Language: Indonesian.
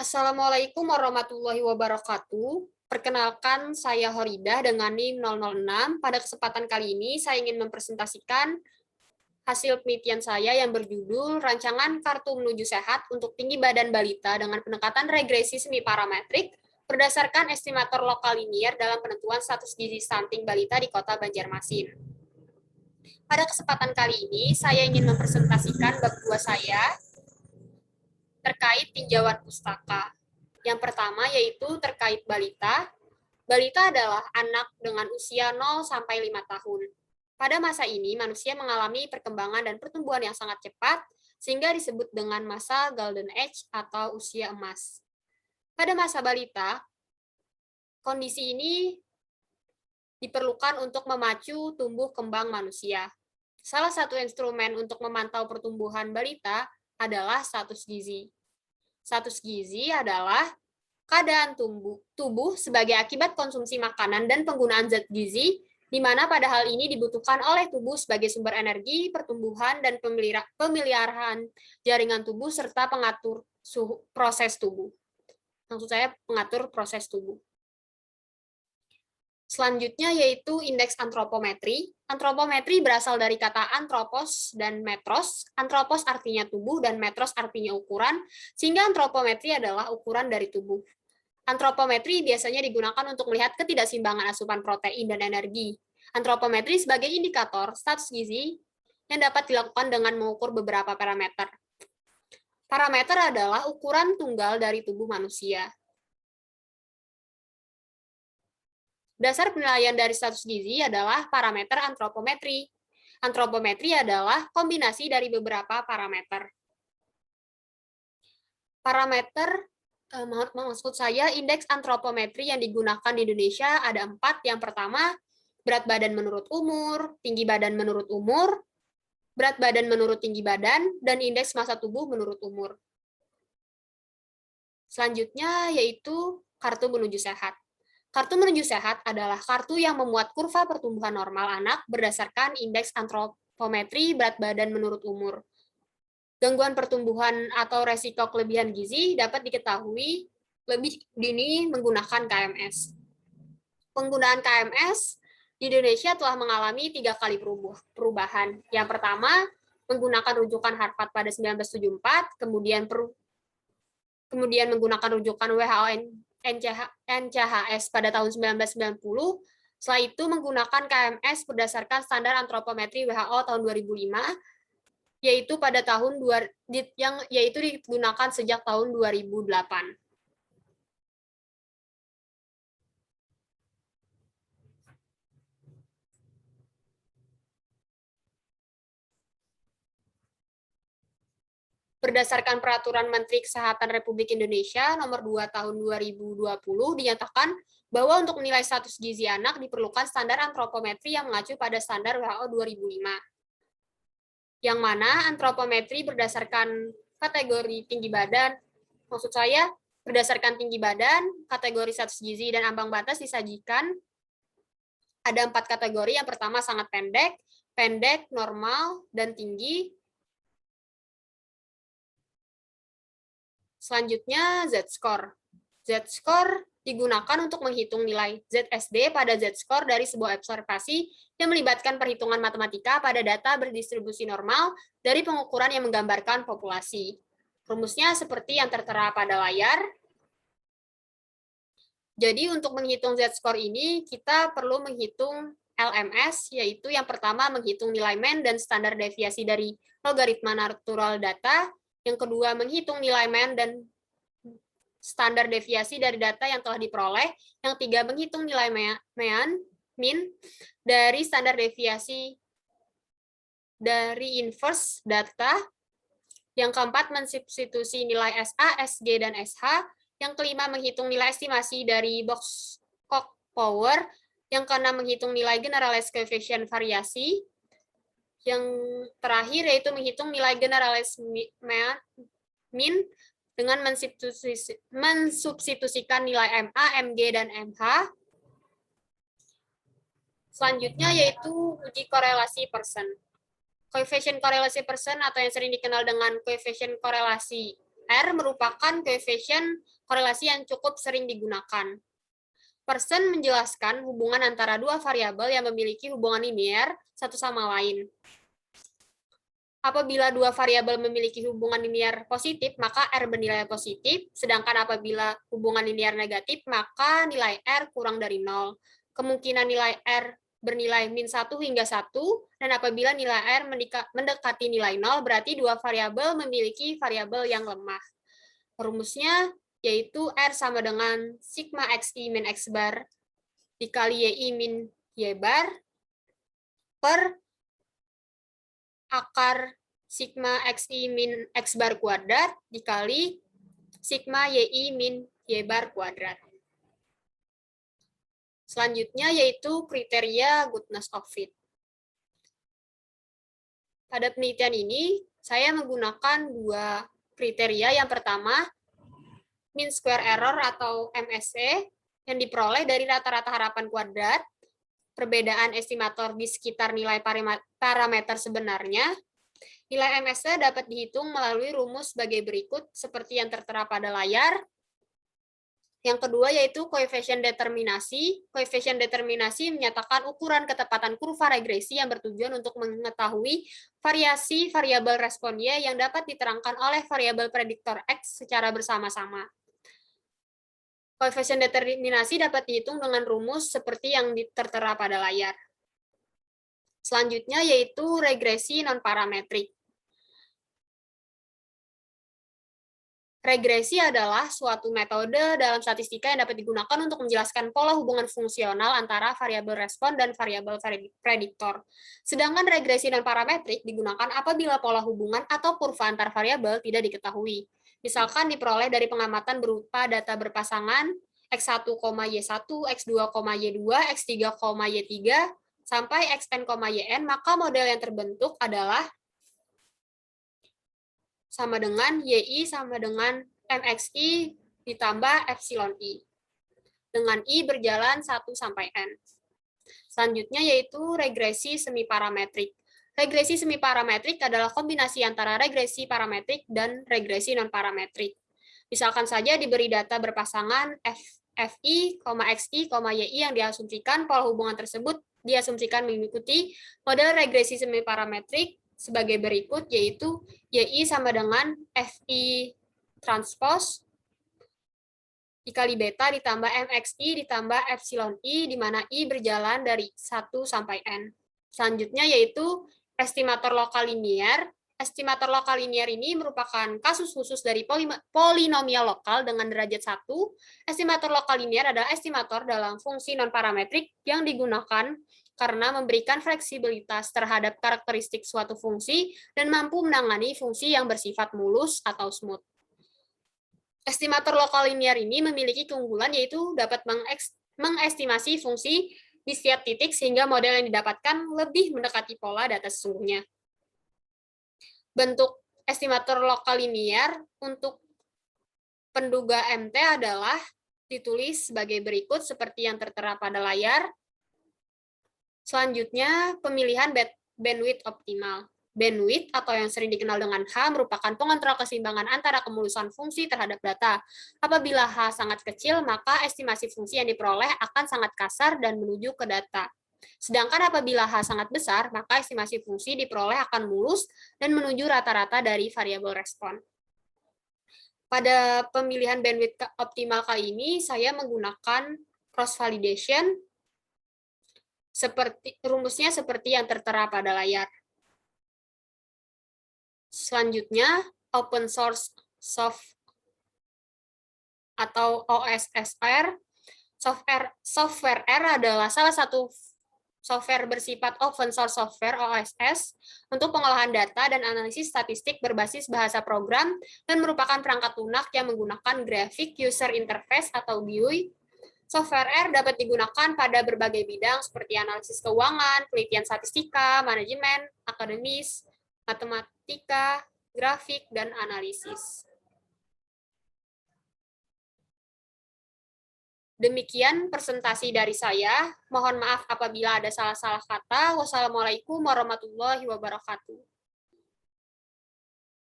Assalamualaikum warahmatullahi wabarakatuh. Perkenalkan, saya Horidah dengan NIM 006. Pada kesempatan kali ini, saya ingin mempresentasikan hasil penelitian saya yang berjudul Rancangan Kartu Menuju Sehat untuk Tinggi Badan Balita dengan Pendekatan Regresi Semi Parametrik berdasarkan estimator lokal linier dalam penentuan status gizi stunting balita di Kota Banjarmasin. Pada kesempatan kali ini, saya ingin mempresentasikan bab 2 saya terkait tinjauan pustaka. Yang pertama yaitu terkait balita. Balita adalah anak dengan usia 0 sampai 5 tahun. Pada masa ini, manusia mengalami perkembangan dan pertumbuhan yang sangat cepat, sehingga disebut dengan masa Golden Age atau usia emas. Pada masa balita, kondisi ini diperlukan untuk memacu tumbuh kembang manusia. Salah satu instrumen untuk memantau pertumbuhan balita adalah status gizi. Status gizi adalah keadaan tubuh sebagai akibat konsumsi makanan dan penggunaan zat gizi, di mana pada hal ini dibutuhkan oleh tubuh sebagai sumber energi, pertumbuhan, dan pemeliharaan jaringan tubuh, serta pengatur proses tubuh. Maksud saya pengatur proses tubuh. Selanjutnya yaitu indeks antropometri. Antropometri berasal dari kata antropos dan metros. Antropos artinya tubuh dan metros artinya ukuran, sehingga antropometri adalah ukuran dari tubuh. Antropometri biasanya digunakan untuk melihat ketidakseimbangan asupan protein dan energi. Antropometri sebagai indikator status gizi yang dapat dilakukan dengan mengukur beberapa parameter. Parameter adalah ukuran tunggal dari tubuh manusia. Dasar penilaian dari status gizi adalah parameter antropometri. Antropometri adalah kombinasi dari beberapa parameter. Maksud saya indeks antropometri yang digunakan di Indonesia ada 4. Yang pertama, berat badan menurut umur, tinggi badan menurut umur, berat badan menurut tinggi badan, dan indeks massa tubuh menurut umur. Selanjutnya yaitu kartu menuju sehat. Kartu menuju sehat adalah kartu yang memuat kurva pertumbuhan normal anak berdasarkan indeks antropometri berat badan menurut umur. Gangguan pertumbuhan atau resiko kelebihan gizi dapat diketahui lebih dini menggunakan KMS. Penggunaan KMS di Indonesia telah mengalami 3 kali perubahan. Yang pertama, menggunakan rujukan Harvard pada 1974, kemudian menggunakan rujukan WHO NCHS pada tahun 1990, setelah itu menggunakan KMS berdasarkan standar antropometri WHO tahun 2005, yaitu digunakan sejak tahun 2008. Berdasarkan Peraturan Menteri Kesehatan Republik Indonesia Nomor 2 Tahun 2020 dinyatakan bahwa untuk menilai status gizi anak diperlukan standar antropometri yang mengacu pada standar WHO 2005. Yang mana antropometri berdasarkan kategori tinggi badan, maksud saya berdasarkan tinggi badan, kategori status gizi, dan ambang batas disajikan ada 4 kategori. Yang pertama sangat pendek, normal, dan tinggi. Selanjutnya Z-score. Z-score digunakan untuk menghitung nilai ZSD pada Z-score dari sebuah observasi yang melibatkan perhitungan matematika pada data berdistribusi normal dari pengukuran yang menggambarkan populasi. Rumusnya seperti yang tertera pada layar. Jadi untuk menghitung Z-score ini, kita perlu menghitung LMS, yaitu yang pertama menghitung nilai mean dan standar deviasi dari logaritma natural data. Yang kedua, menghitung nilai mean dan standar deviasi dari data yang telah diperoleh. Yang tiga, menghitung nilai mean dari standar deviasi dari inverse data. Yang keempat, mensubstitusi nilai SA, SG, dan SH. Yang kelima, menghitung nilai estimasi dari box power. Yang keenam, menghitung nilai generalized coefficient variasi. Yang terakhir yaitu menghitung nilai generalized mean dengan mensubstitusikan nilai MA, MG, dan MH. Selanjutnya yaitu uji korelasi person. Coefficient korelasi person atau yang sering dikenal dengan coefficient korelasi R merupakan koefisien korelasi yang cukup sering digunakan. Person menjelaskan hubungan antara dua variabel yang memiliki hubungan linear satu sama lain. Apabila dua variabel memiliki hubungan linear positif, maka R bernilai positif, sedangkan apabila hubungan linear negatif, maka nilai R kurang dari 0. Kemungkinan nilai R bernilai min 1 hingga 1, dan apabila nilai R mendekati nilai 0, berarti dua variabel memiliki variabel yang lemah. Rumusnya yaitu R sama dengan sigma XI min X bar dikali YI min Y bar per akar sigma XI min X bar kuadrat dikali sigma YI min Y bar kuadrat. Selanjutnya yaitu kriteria goodness of fit. Pada penelitian ini, saya menggunakan dua kriteria. Yang pertama, mean square error atau MSE, yang diperoleh dari rata-rata harapan kuadrat, perbedaan estimator di sekitar nilai parameter sebenarnya. Nilai MSE dapat dihitung melalui rumus sebagai berikut, seperti yang tertera pada layar. Yang kedua yaitu koefisien determinasi. Koefisien determinasi menyatakan ukuran ketepatan kurva regresi yang bertujuan untuk mengetahui variasi variabel respon Y yang dapat diterangkan oleh variabel prediktor X secara bersama-sama. Koefisien determinasi dapat dihitung dengan rumus seperti yang tertera pada layar. Selanjutnya yaitu regresi non-parametrik. Regresi adalah suatu metode dalam statistika yang dapat digunakan untuk menjelaskan pola hubungan fungsional antara variabel respon dan variabel prediktor. Sedangkan regresi non-parametrik digunakan apabila pola hubungan atau kurva antar variabel tidak diketahui. Misalkan diperoleh dari pengamatan berupa data berpasangan X1, Y1, X2, Y2, X3, Y3, sampai Xn, Yn, maka model yang terbentuk adalah sama dengan YI sama dengan MXI ditambah epsilon I. Dengan I berjalan 1 sampai N. Selanjutnya yaitu regresi semiparametrik. Regresi semiparametrik adalah kombinasi antara regresi parametrik dan regresi non-parametrik. Misalkan saja diberi data berpasangan FI, XI, YI yang diasumsikan pola hubungan tersebut diasumsikan mengikuti model regresi semiparametrik sebagai berikut, yaitu YI sama dengan FI transpose dikali beta ditambah MXI ditambah epsilon I, di mana I berjalan dari 1 sampai N. Selanjutnya yaitu estimator lokal linear. Estimator lokal linear ini merupakan kasus khusus dari polinomial lokal dengan derajat 1. Estimator lokal linear adalah estimator dalam fungsi non-parametrik yang digunakan karena memberikan fleksibilitas terhadap karakteristik suatu fungsi dan mampu menangani fungsi yang bersifat mulus atau smooth. Estimator lokal linear ini memiliki keunggulan yaitu dapat mengestimasi fungsi di setiap titik sehingga model yang didapatkan lebih mendekati pola data sesungguhnya. Bentuk estimator lokal linear untuk penduga MT adalah ditulis sebagai berikut seperti yang tertera pada layar. Selanjutnya, pemilihan bandwidth optimal. Bandwidth atau yang sering dikenal dengan H merupakan pengontrol keseimbangan antara kemulusan fungsi terhadap data. Apabila H sangat kecil, maka estimasi fungsi yang diperoleh akan sangat kasar dan menuju ke data. Sedangkan apabila H sangat besar, maka estimasi fungsi diperoleh akan mulus dan menuju rata-rata dari variabel respon. Pada pemilihan bandwidth optimal kali ini, saya menggunakan cross validation. Rumusnya seperti yang tertera pada layar. Selanjutnya, open source atau OSSR. Software R adalah salah satu software bersifat open source software OSS untuk pengolahan data dan analisis statistik berbasis bahasa program dan merupakan perangkat lunak yang menggunakan graphic user interface atau GUI. Software R dapat digunakan pada berbagai bidang seperti analisis keuangan, penelitian statistika, manajemen, akademis, matematika, grafik, dan analisis. Demikian presentasi dari saya. Mohon maaf apabila ada salah-salah kata. Wassalamualaikum warahmatullahi wabarakatuh.